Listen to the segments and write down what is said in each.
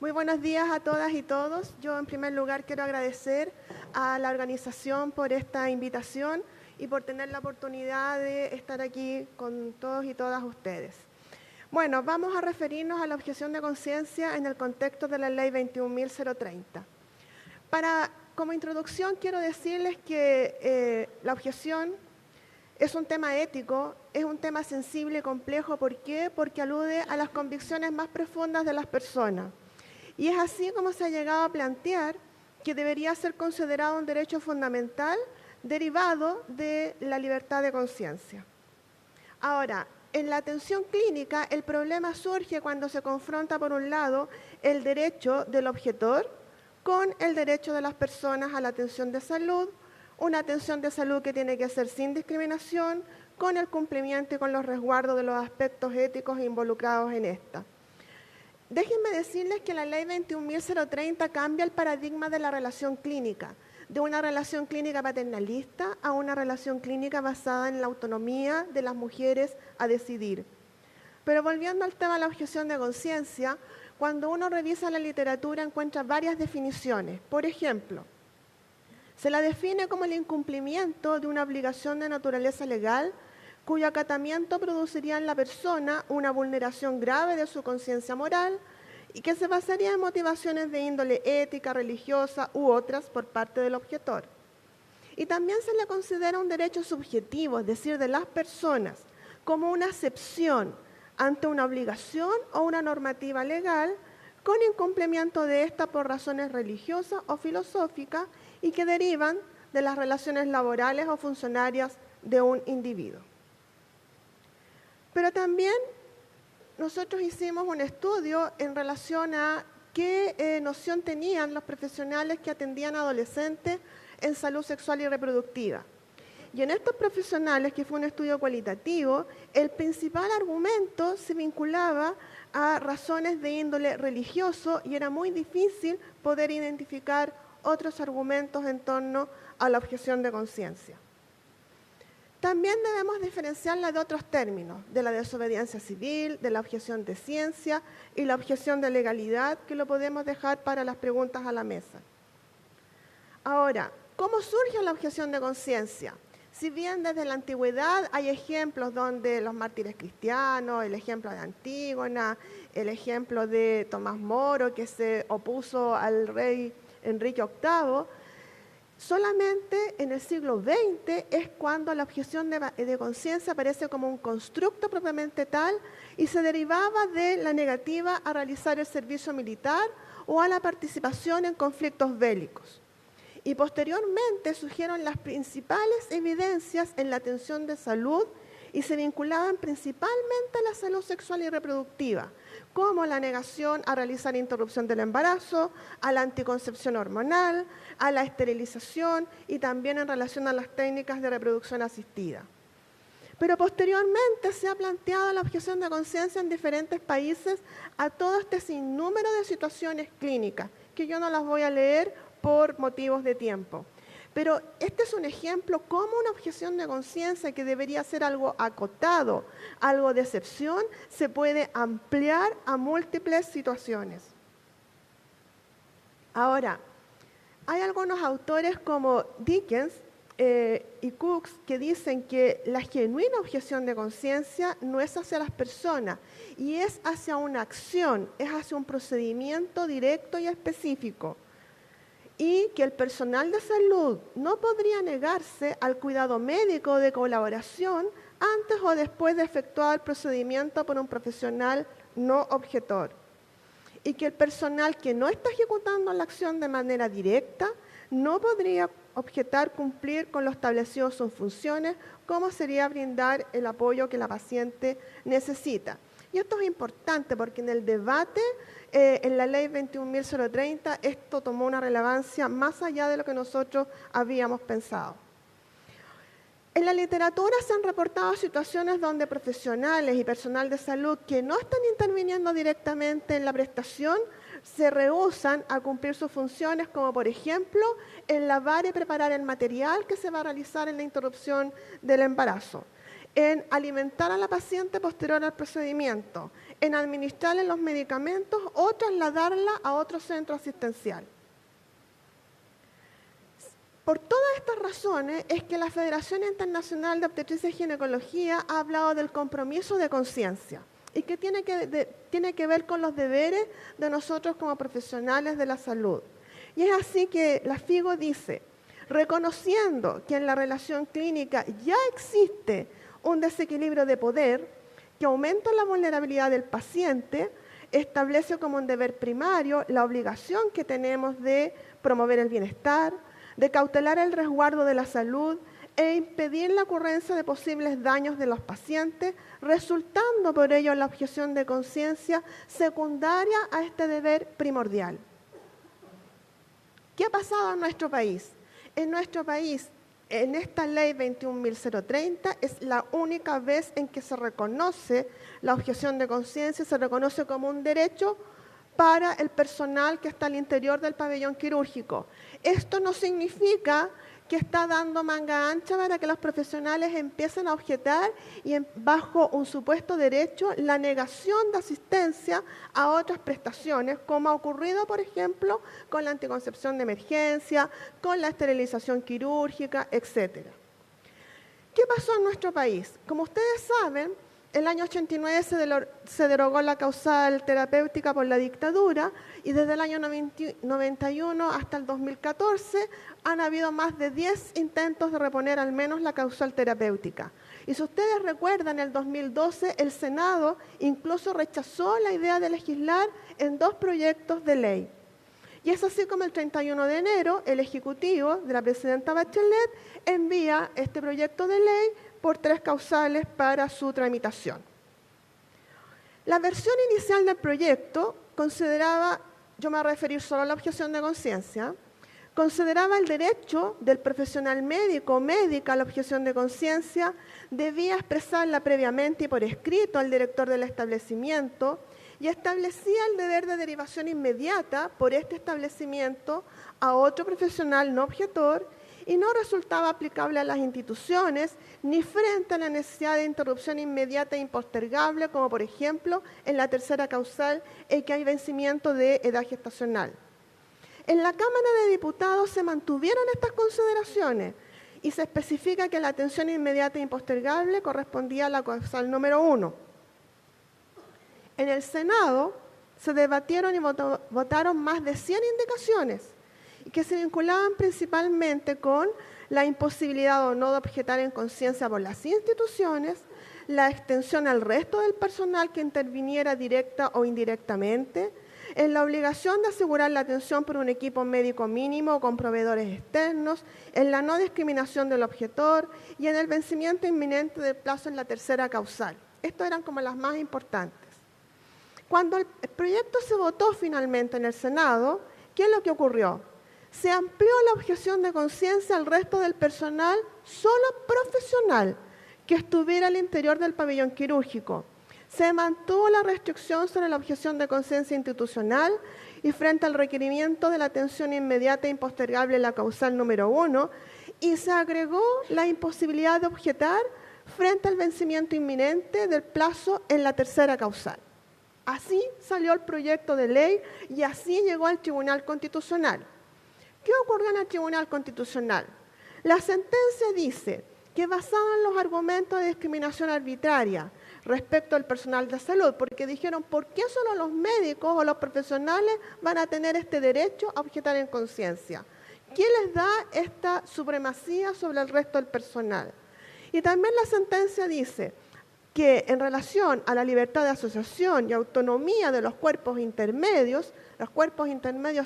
Muy buenos días a todas y todos. Yo en primer lugar quiero agradecer a la organización por esta invitación y por tener la oportunidad de estar aquí con todos y todas ustedes. Bueno, vamos a referirnos a la objeción de conciencia en el contexto de la Ley 21.030. Como introducción quiero decirles que la objeción es un tema ético, es un tema sensible y complejo. ¿Por qué? Porque alude a las convicciones más profundas de las personas. Y es así como se ha llegado a plantear que debería ser considerado un derecho fundamental derivado de la libertad de conciencia. Ahora, en la atención clínica, el problema surge cuando se confronta, por un lado, el derecho del objetor con el derecho de las personas a la atención de salud, una atención de salud que tiene que ser sin discriminación, con el cumplimiento y con los resguardos de los aspectos éticos involucrados en esta. Déjenme decirles que la Ley 21.030 cambia el paradigma de la relación clínica, de una relación clínica paternalista a una relación clínica basada en la autonomía de las mujeres a decidir. Pero volviendo al tema de la objeción de conciencia, cuando uno revisa la literatura encuentra varias definiciones. Por ejemplo, se la define como el incumplimiento de una obligación de naturaleza legal cuyo acatamiento produciría en la persona una vulneración grave de su conciencia moral y que se basaría en motivaciones de índole ética, religiosa u otras por parte del objetor. Y también se le considera un derecho subjetivo, es decir, de las personas, como una excepción ante una obligación o una normativa legal con incumplimiento de esta por razones religiosas o filosóficas y que derivan de las relaciones laborales o funcionarias de un individuo. Pero también nosotros hicimos un estudio en relación a qué noción tenían los profesionales que atendían a adolescentes en salud sexual y reproductiva. Y en estos profesionales, que fue un estudio cualitativo, el principal argumento se vinculaba a razones de índole religioso y era muy difícil poder identificar otros argumentos en torno a la objeción de conciencia. También debemos diferenciarla de otros términos, de la desobediencia civil, de la objeción de ciencia y la objeción de legalidad, que lo podemos dejar para las preguntas a la mesa. Ahora, ¿cómo surge la objeción de conciencia? Si bien desde la antigüedad hay ejemplos donde los mártires cristianos, el ejemplo de Antígona, el ejemplo de Tomás Moro, que se opuso al rey Enrique VIII, solamente en el siglo XX es cuando la objeción de conciencia aparece como un constructo propiamente tal y se derivaba de la negativa a realizar el servicio militar o a la participación en conflictos bélicos. Y posteriormente surgieron las principales evidencias en la atención de salud y se vinculaban principalmente a la salud sexual y reproductiva, como la negación a realizar interrupción del embarazo, a la anticoncepción hormonal, a la esterilización y también en relación a las técnicas de reproducción asistida. Pero posteriormente se ha planteado la objeción de conciencia en diferentes países a todo este sinnúmero de situaciones clínicas, que yo no las voy a leer por motivos de tiempo. Pero este es un ejemplo cómo una objeción de conciencia, que debería ser algo acotado, algo de excepción, se puede ampliar a múltiples situaciones. Ahora, hay algunos autores como Dickens y Cooks que dicen que la genuina objeción de conciencia no es hacia las personas y es hacia una acción, es hacia un procedimiento directo y específico. Y que el personal de salud no podría negarse al cuidado médico de colaboración antes o después de efectuar el procedimiento por un profesional no objetor. Y que el personal que no está ejecutando la acción de manera directa no podría objetar cumplir con lo establecido en sus funciones, como sería brindar el apoyo que la paciente necesita. Y esto es importante porque en el debate en la Ley 21.030 esto tomó una relevancia más allá de lo que nosotros habíamos pensado. En la literatura se han reportado situaciones donde profesionales y personal de salud que no están interviniendo directamente en la prestación se rehúsan a cumplir sus funciones, como por ejemplo el lavar y preparar el material que se va a realizar en la interrupción del embarazo. en alimentar a la paciente posterior al procedimiento, en administrarle los medicamentos o trasladarla a otro centro asistencial. Por todas estas razones es que la Federación Internacional de Obstetricia y Ginecología ha hablado del compromiso de conciencia y que tiene que ver con los deberes de nosotros como profesionales de la salud. Y es así que la FIGO dice, reconociendo que en la relación clínica ya existe un desequilibrio de poder que aumenta la vulnerabilidad del paciente, establece como un deber primario la obligación que tenemos de promover el bienestar, de cautelar el resguardo de la salud e impedir la ocurrencia de posibles daños de los pacientes, resultando por ello la objeción de conciencia secundaria a este deber primordial. ¿Qué ha pasado en nuestro país? En nuestro país, en esta ley 21.030, es la única vez en que se reconoce la objeción de conciencia, se reconoce como un derecho para el personal que está al interior del pabellón quirúrgico. Esto no significa que está dando manga ancha para que los profesionales empiecen a objetar y bajo un supuesto derecho la negación de asistencia a otras prestaciones, como ha ocurrido, por ejemplo, con la anticoncepción de emergencia, con la esterilización quirúrgica, etc. ¿Qué pasó en nuestro país? Como ustedes saben, el año 89 se derogó la causal terapéutica por la dictadura y desde el año 91 hasta el 2014 han habido más de 10 intentos de reponer al menos la causal terapéutica. Y si ustedes recuerdan, en el 2012 el Senado incluso rechazó la idea de legislar en 2 proyectos de ley. Y es así como el 31 de enero el Ejecutivo de la presidenta Bachelet envía este proyecto de ley por 3 causales para su tramitación. La versión inicial del proyecto consideraba, yo me voy a referir solo a la objeción de conciencia, consideraba el derecho del profesional médico o médica a la objeción de conciencia, debía expresarla previamente y por escrito al director del establecimiento y establecía el deber de derivación inmediata por este establecimiento a otro profesional no objetor y no resultaba aplicable a las instituciones ni frente a la necesidad de interrupción inmediata e impostergable, como por ejemplo en la tercera causal en que hay vencimiento de edad gestacional. En la Cámara de Diputados se mantuvieron estas consideraciones y se especifica que la atención inmediata e impostergable correspondía a la causal número 1. En el Senado se debatieron y votaron más de 100 indicaciones que se vinculaban principalmente con la imposibilidad o no de objetar en conciencia por las instituciones, la extensión al resto del personal que interviniera directa o indirectamente, en la obligación de asegurar la atención por un equipo médico mínimo o con proveedores externos, en la no discriminación del objetor y en el vencimiento inminente del plazo en la tercera causal. Estas eran como las más importantes. Cuando el proyecto se votó finalmente en el Senado, ¿qué es lo que ocurrió? Se amplió la objeción de conciencia al resto del personal solo profesional que estuviera al interior del pabellón quirúrgico. Se mantuvo la restricción sobre la objeción de conciencia institucional y frente al requerimiento de la atención inmediata e impostergable en la causal número 1 y se agregó la imposibilidad de objetar frente al vencimiento inminente del plazo en la tercera causal. Así salió el proyecto de ley y así llegó al Tribunal Constitucional. ¿Qué ocurrió en el Tribunal Constitucional? La sentencia dice que basada en los argumentos de discriminación arbitraria respecto al personal de salud, porque dijeron, ¿por qué solo los médicos o los profesionales van a tener este derecho a objetar en conciencia? ¿Quién les da esta supremacía sobre el resto del personal? Y también la sentencia dice que en relación a la libertad de asociación y autonomía de los cuerpos intermedios,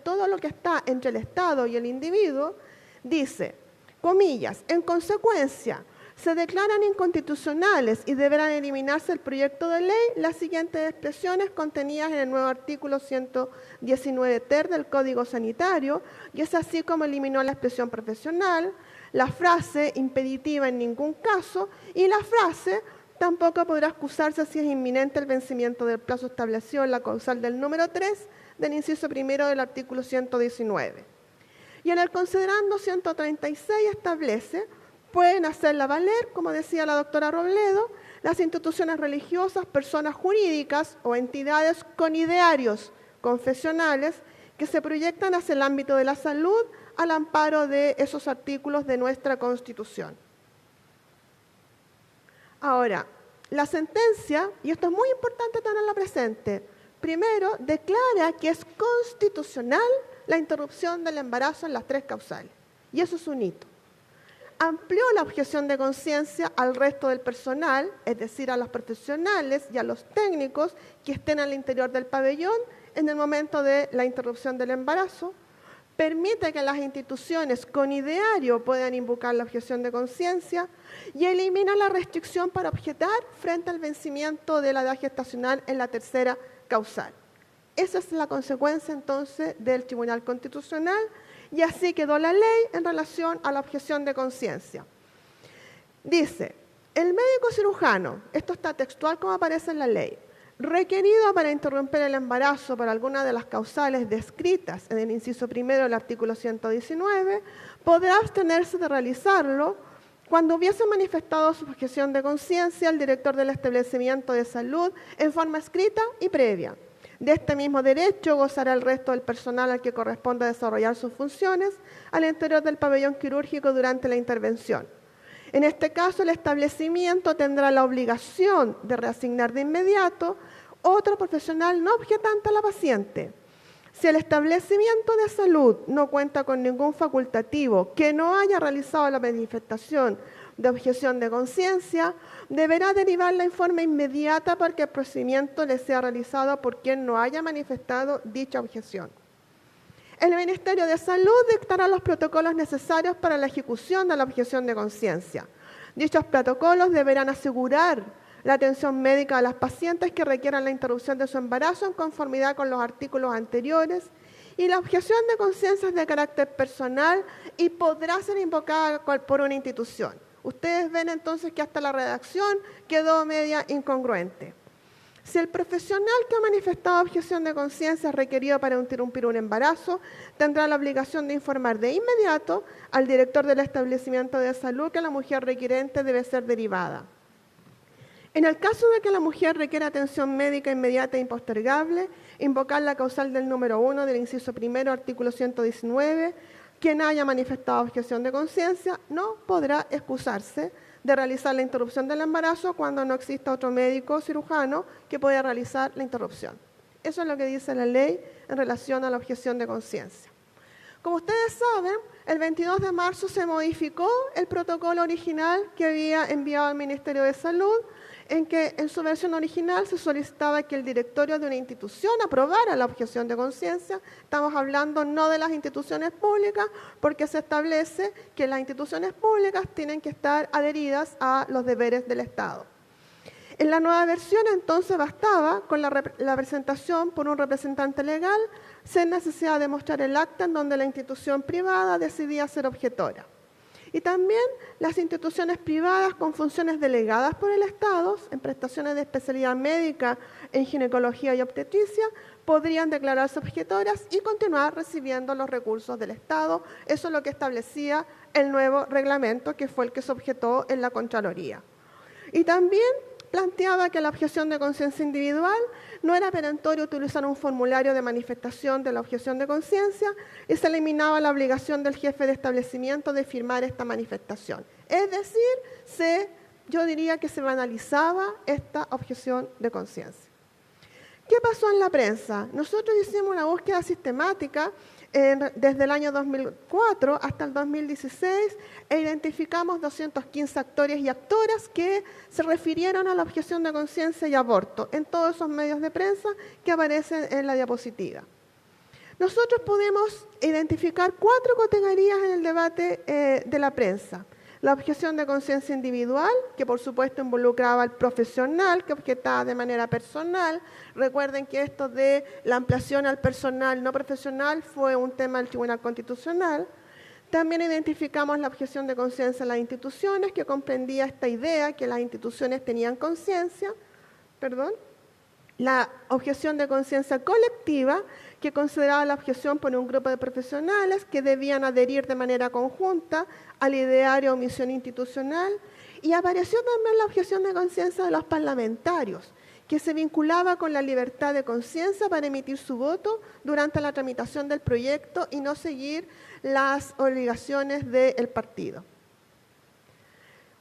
todo lo que está entre el Estado y el individuo, dice, comillas, en consecuencia, se declaran inconstitucionales y deberán eliminarse el proyecto de ley las siguientes expresiones contenidas en el nuevo artículo 119 ter del Código Sanitario, y es así como eliminó la expresión profesional, la frase impeditiva en ningún caso y la frase tampoco podrá excusarse si es inminente el vencimiento del plazo establecido en la causal del número 3 del inciso primero del artículo 119. Y en el considerando 136 establece pueden hacerla valer, como decía la doctora Robledo, las instituciones religiosas, personas jurídicas o entidades con idearios confesionales que se proyectan hacia el ámbito de la salud al amparo de esos artículos de nuestra Constitución. Ahora, la sentencia, y esto es muy importante tenerlo presente, primero declara que es constitucional la interrupción del embarazo en las 3 causales, y eso es un hito. Amplió la objeción de conciencia al resto del personal, es decir, a los profesionales y a los técnicos que estén al interior del pabellón en el momento de la interrupción del embarazo. Permite que las instituciones con ideario puedan invocar la objeción de conciencia y elimina la restricción para objetar frente al vencimiento de la edad gestacional en la 3ª causal. Esa es la consecuencia entonces del Tribunal Constitucional y así quedó la ley en relación a la objeción de conciencia. Dice, el médico cirujano, esto está textual como aparece en la ley, requerido para interrumpir el embarazo por alguna de las causales descritas en el inciso primero del artículo 119, podrá abstenerse de realizarlo cuando hubiese manifestado su objeción de conciencia al director del establecimiento de salud en forma escrita y previa. De este mismo derecho gozará el resto del personal al que corresponda desarrollar sus funciones al interior del pabellón quirúrgico durante la intervención. En este caso, el establecimiento tendrá la obligación de reasignar de inmediato otro profesional no objetante a la paciente. Si el establecimiento de salud no cuenta con ningún facultativo que no haya realizado la manifestación de objeción de conciencia, deberá derivarla en forma inmediata para que el procedimiento le sea realizado por quien no haya manifestado dicha objeción. El Ministerio de Salud dictará los protocolos necesarios para la ejecución de la objeción de conciencia. Dichos protocolos deberán asegurar la atención médica a las pacientes que requieran la interrupción de su embarazo en conformidad con los artículos anteriores, y la objeción de conciencia es de carácter personal y podrá ser invocada por una institución. Ustedes ven entonces que hasta la redacción quedó media incongruente. Si el profesional que ha manifestado objeción de conciencia es requerido para interrumpir un embarazo, tendrá la obligación de informar de inmediato al director del establecimiento de salud que la mujer requerente debe ser derivada. En el caso de que la mujer requiera atención médica inmediata e impostergable, invocar la causal del número 1 del inciso primero, artículo 119, quien haya manifestado objeción de conciencia no podrá excusarse de realizar la interrupción del embarazo cuando no exista otro médico cirujano que pueda realizar la interrupción. Eso es lo que dice la ley en relación a la objeción de conciencia. Como ustedes saben, el 22 de marzo se modificó el protocolo original que había enviado al Ministerio de Salud, en que en su versión original se solicitaba que el directorio de una institución aprobara la objeción de conciencia. Estamos hablando no de las instituciones públicas, porque se establece que las instituciones públicas tienen que estar adheridas a los deberes del Estado. En la nueva versión, entonces, bastaba con la presentación por un representante legal sin necesidad de mostrar el acta en donde la institución privada decidía ser objetora. Y también las instituciones privadas con funciones delegadas por el Estado en prestaciones de especialidad médica en ginecología y obstetricia podrían declararse objetoras y continuar recibiendo los recursos del Estado. Eso es lo que establecía el nuevo reglamento, que fue el que se objetó en la Contraloría. Y también planteaba que la objeción de conciencia individual no era perentorio utilizar un formulario de manifestación de la objeción de conciencia y se eliminaba la obligación del jefe de establecimiento de firmar esta manifestación. Es decir, yo diría que se banalizaba esta objeción de conciencia. ¿Qué pasó en la prensa? Nosotros hicimos una búsqueda sistemática desde el año 2004 hasta el 2016 e identificamos 215 actores y actoras que se refirieron a la objeción de conciencia y aborto en todos esos medios de prensa que aparecen en la diapositiva. Nosotros pudimos identificar 4 categorías en el debate de la prensa. La objeción de conciencia individual, que por supuesto involucraba al profesional que objetaba de manera personal. Recuerden que esto de la ampliación al personal no profesional fue un tema del Tribunal Constitucional. También identificamos la objeción de conciencia en las instituciones, que comprendía esta idea que las instituciones tenían conciencia, La objeción de conciencia colectiva, que consideraba la objeción por un grupo de profesionales que debían adherir de manera conjunta al ideario o misión institucional. Y apareció también la objeción de conciencia de los parlamentarios, que se vinculaba con la libertad de conciencia para emitir su voto durante la tramitación del proyecto y no seguir las obligaciones del partido.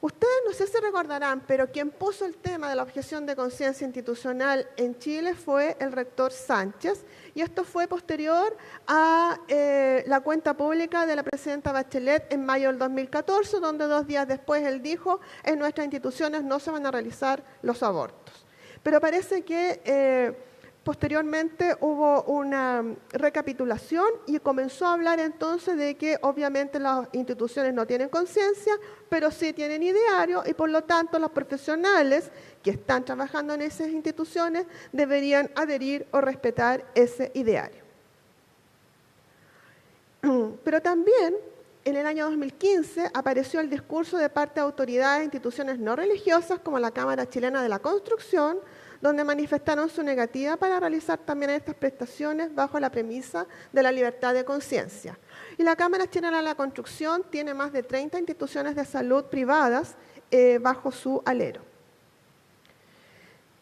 Ustedes no sé si recordarán, pero quien puso el tema de la objeción de conciencia institucional en Chile fue el rector Sánchez, y esto fue posterior a la cuenta pública de la presidenta Bachelet en mayo del 2014, donde 2 días después él dijo: en nuestras instituciones no se van a realizar los abortos. Pero parece que posteriormente hubo una recapitulación y comenzó a hablar entonces de que obviamente las instituciones no tienen conciencia, pero sí tienen ideario, y por lo tanto los profesionales que están trabajando en esas instituciones deberían adherir o respetar ese ideario. Pero también en el año 2015 apareció el discurso de parte de autoridades e instituciones no religiosas como la Cámara Chilena de la Construcción, donde manifestaron su negativa para realizar también estas prestaciones bajo la premisa de la libertad de conciencia. Y la Cámara Chilena de la Construcción tiene más de 30 instituciones de salud privadas bajo su alero.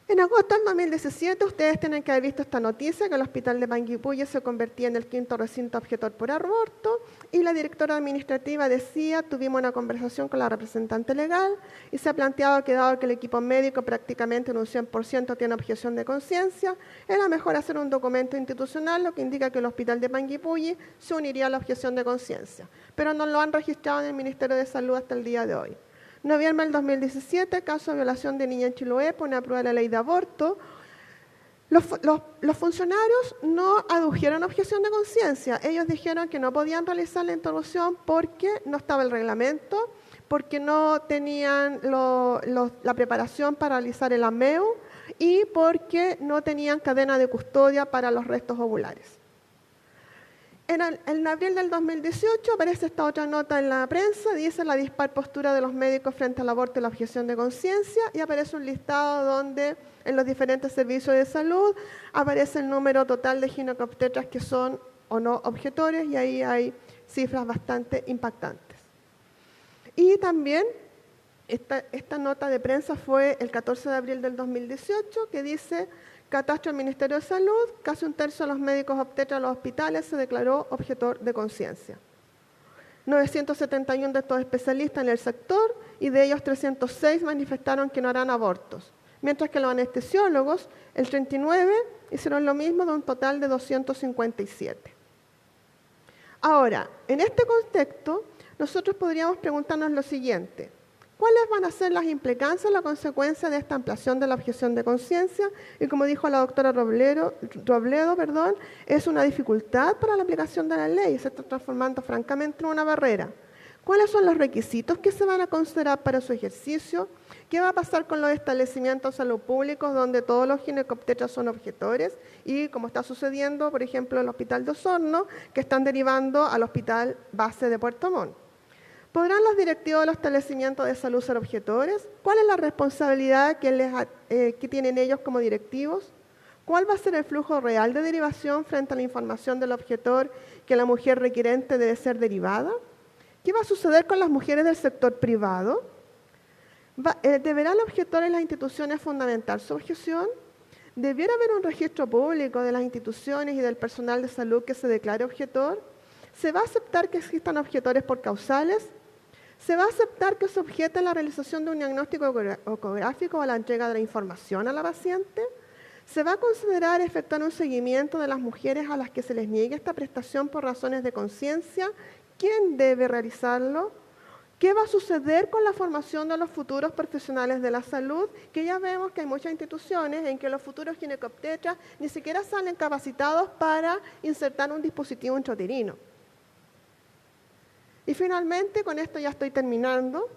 En agosto del 2017, ustedes tienen que haber visto esta noticia, que el hospital de Panguipulli se convertía en el 5º recinto objetor por aborto, y la directora administrativa decía: tuvimos una conversación con la representante legal y se ha planteado que, dado que el equipo médico prácticamente en un 100% tiene objeción de conciencia, era mejor hacer un documento institucional, lo que indica que el hospital de Panguipulli se uniría a la objeción de conciencia, pero no lo han registrado en el Ministerio de Salud hasta el día de hoy. Noviembre del 2017, caso de violación de niña en Chiloé por una prueba de la ley de aborto. Los funcionarios no adujeron objeción de conciencia. Ellos dijeron que no podían realizar la interrupción porque no estaba el reglamento, porque no tenían la preparación para realizar el AMEU y porque no tenían cadena de custodia para los restos ovulares. En abril del 2018 aparece esta otra nota en la prensa, dice: la dispar postura de los médicos frente al aborto y la objeción de conciencia, y aparece un listado donde en los diferentes servicios de salud aparece el número total de ginecobstetras que son o no objetores, y ahí hay cifras bastante impactantes. Y también esta nota de prensa fue el 14 de abril del 2018, que dice: catastro del Ministerio de Salud, casi 1/3 de los médicos obstetras de los hospitales se declaró objetor de conciencia. 971 de estos especialistas en el sector, y de ellos 306 manifestaron que no harán abortos, mientras que los anestesiólogos, el 39, hicieron lo mismo, de un total de 257. Ahora, en este contexto, nosotros podríamos preguntarnos lo siguiente: ¿cuáles van a ser las implicancias, las consecuencias de esta ampliación de la objeción de conciencia? Y como dijo la doctora Robledo, es una dificultad para la aplicación de la ley y se está transformando francamente en una barrera. ¿Cuáles son los requisitos que se van a considerar para su ejercicio? ¿Qué va a pasar con los establecimientos de salud públicos donde todos los ginecobstetras son objetores? Y como está sucediendo, por ejemplo, en el Hospital de Osorno, que están derivando al Hospital Base de Puerto Montt. ¿Podrán los directivos de los establecimientos de salud ser objetores? ¿Cuál es la responsabilidad que tienen ellos como directivos? ¿Cuál va a ser el flujo real de derivación frente a la información del objetor que la mujer requerente debe ser derivada? ¿Qué va a suceder con las mujeres del sector privado? ¿Deberá el objetor en las instituciones fundamentar su objeción? ¿Debiera haber un registro público de las instituciones y del personal de salud que se declare objetor? ¿Se va a aceptar que existan objetores por causales? ¿Se va a aceptar que se objete la realización de un diagnóstico ecográfico o la entrega de la información a la paciente? ¿Se va a considerar efectuar un seguimiento de las mujeres a las que se les niegue esta prestación por razones de conciencia? ¿Quién debe realizarlo? ¿Qué va a suceder con la formación de los futuros profesionales de la salud? Que ya vemos que hay muchas instituciones en que los futuros ginecobstetras ni siquiera salen capacitados para insertar un dispositivo intrauterino. Y finalmente, con esto ya estoy terminando,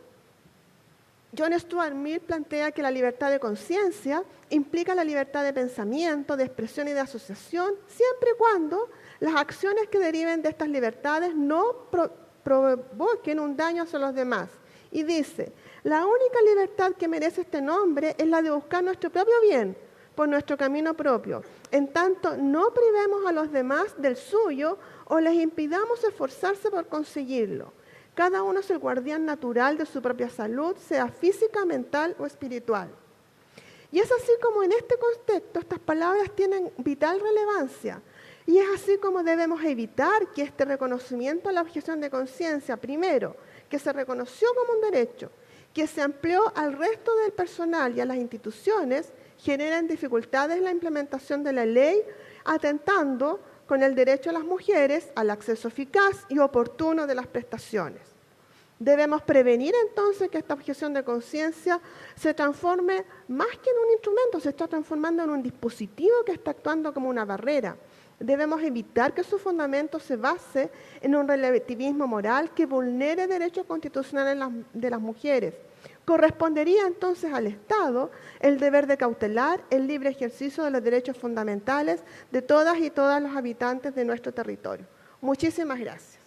John Stuart Mill plantea que la libertad de conciencia implica la libertad de pensamiento, de expresión y de asociación, siempre y cuando las acciones que deriven de estas libertades no provoquen un daño hacia los demás. Y dice: la única libertad que merece este nombre es la de buscar nuestro propio bien, por nuestro camino propio, en tanto no privemos a los demás del suyo o les impidamos esforzarse por conseguirlo. Cada uno es el guardián natural de su propia salud, sea física, mental o espiritual. Y es así como en este contexto estas palabras tienen vital relevancia. Y es así como debemos evitar que este reconocimiento a la objeción de conciencia, primero, que se reconoció como un derecho, que se amplió al resto del personal y a las instituciones, generen dificultades en la implementación de la ley, atentando con el derecho a las mujeres al acceso eficaz y oportuno de las prestaciones. Debemos prevenir entonces que esta objeción de conciencia se transforme más que en un instrumento, se está transformando en un dispositivo que está actuando como una barrera. Debemos evitar que su fundamento se base en un relativismo moral que vulnere derechos constitucionales de las mujeres. Correspondería entonces al Estado el deber de cautelar el libre ejercicio de los derechos fundamentales de todas y todos los habitantes de nuestro territorio. Muchísimas gracias.